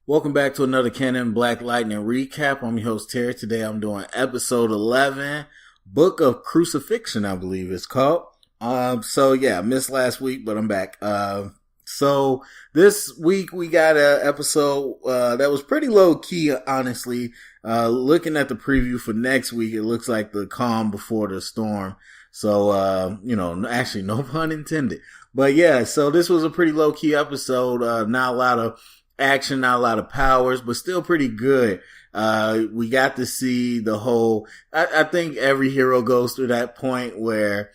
Welcome back to another Canon Black Lightning recap. I'm your host Terry. Today I'm doing episode 11, Book of Crucifixion, I believe it's called. I missed last week, but I'm back. So this week we got an episode that was pretty low key, honestly. Looking at the preview for next week, it looks like the calm before the storm. So, actually no pun intended. But yeah, so this was a pretty low key episode. Not a lot of action, not a lot of powers, but still pretty good. We got to see the whole, I think every hero goes through that point where,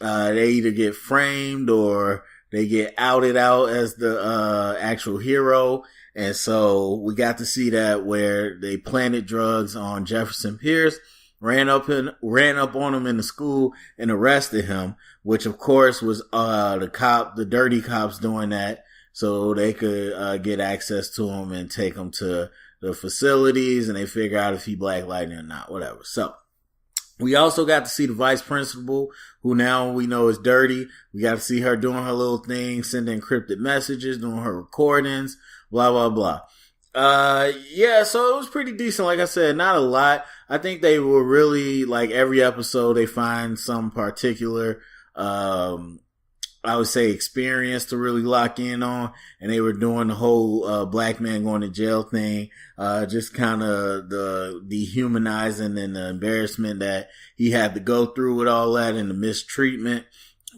they either get framed or they get outed out as the, actual hero. And so we got to see that where they planted drugs on Jefferson Pierce, ran up on him in the school and arrested him, which of course was, the dirty cops doing that so they could, get access to him and take him to the facilities, and they figure out if he Black Lightning or not, whatever. So we also got to see the vice principal, who now we know is dirty. We got to see her doing her little thing, sending encrypted messages, doing her recordings, blah, blah, blah. So it was pretty decent. Like I said, not a lot. I think they were really, like, every episode they find some particular, I would say experience to really lock in on, and they were doing the whole black man going to jail thing, just kind of the dehumanizing and the embarrassment that he had to go through with all that and the mistreatment,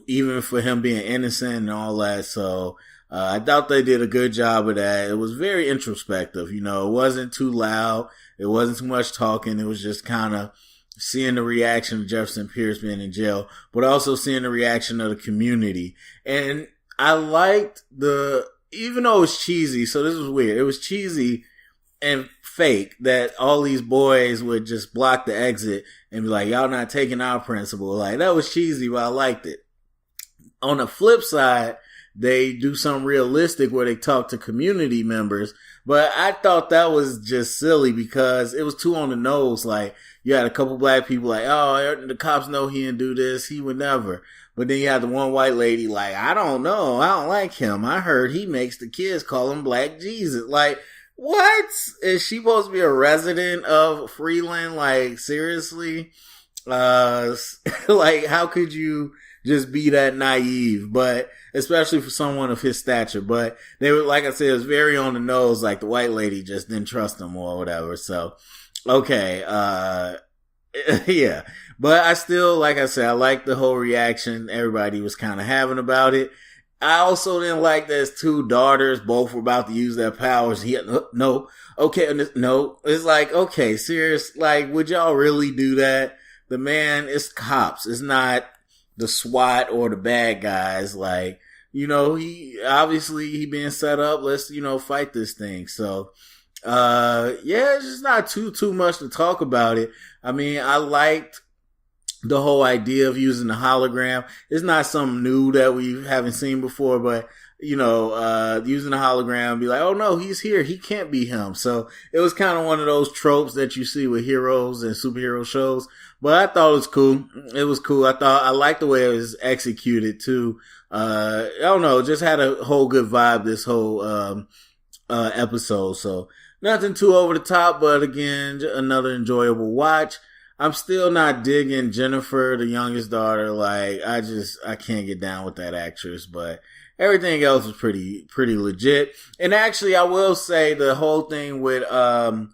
even for him being innocent and all that. So I thought they did a good job of that. It was very introspective, it wasn't too loud, it wasn't too much talking, it was just kind of seeing the reaction of Jefferson Pierce being in jail, but also seeing the reaction of the community. And I liked even though it was cheesy, so this was weird. It was cheesy and fake that all these boys would just block the exit and be like, y'all not taking our principal. Like, that was cheesy, but I liked it. On the flip side, they do something realistic where they talk to community members, but I thought that was just silly because it was too on the nose. Like, you had a couple black people like, oh, the cops know he didn't do this, he would never. But then you had the one white lady like, I don't know, I don't like him, I heard he makes the kids call him Black Jesus. Like, what? Is she supposed to be a resident of Freeland? Like, seriously? Like, how could you just be that naive? But especially for someone of his stature. But they were, like I said, it was very on the nose. Like, the white lady just didn't trust him or whatever. So, okay, yeah. But I still, like I said, I like the whole reaction everybody was kind of having about it. I also didn't like that his two daughters both were about to use their powers. No, it's like, okay, serious, like, would y'all really do that? The man, it's cops, it's not the SWAT or the bad guys. Like, he being set up, let's, fight this thing. So, it's just not too much to talk about it. I mean, I liked the whole idea of using the hologram. It's not something new that we haven't seen before, but using the hologram, be like, oh no, he's here, he can't be him. So it was kind of one of those tropes that you see with heroes and superhero shows. But I thought it was cool. It was cool. I liked the way it was executed too. I don't know, just had a whole good vibe this whole episode. So nothing too over the top, but again, another enjoyable watch. I'm still not digging Jennifer, the youngest daughter. Like, I can't get down with that actress, but everything else was pretty legit. And actually, I will say the whole thing with, I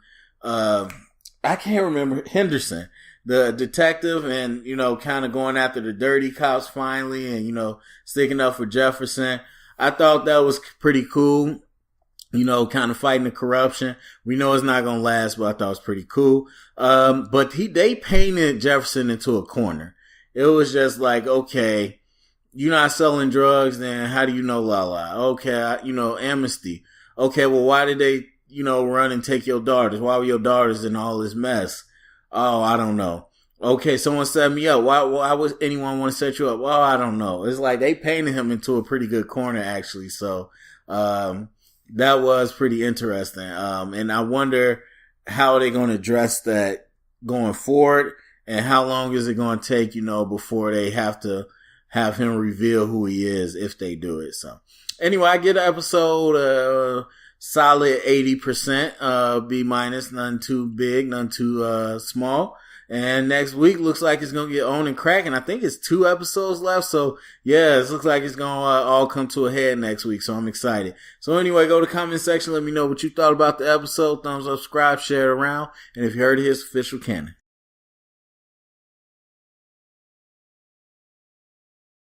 can't remember, Henderson, the detective, and, kind of going after the dirty cops finally and, sticking up for Jefferson. I thought that was pretty cool. Kind of fighting the corruption. We know it's not going to last, but I thought it was pretty cool. But they painted Jefferson into a corner. It was just like, okay, you're not selling drugs, then how do you know Lala? Okay, amnesty. Okay, well, why did they, run and take your daughters? Why were your daughters in all this mess? Oh, I don't know. Okay, someone set me up. Why would anyone want to set you up? Well, I don't know. It's like they painted him into a pretty good corner, actually. So, that was pretty interesting. And I wonder how they're going to address that going forward, and how long is it going to take, before they have to have him reveal who he is if they do it. So anyway, I get episode solid 80%, B minus, none too big, none too small. And next week looks like it's going to get on and cracking. I think it's 2 episodes left. So yeah, it looks like it's going to all come to a head next week. So I'm excited. So anyway, go to the comment section. Let me know what you thought about the episode. Thumbs up, subscribe, share it around. And if you heard it, here's official canon.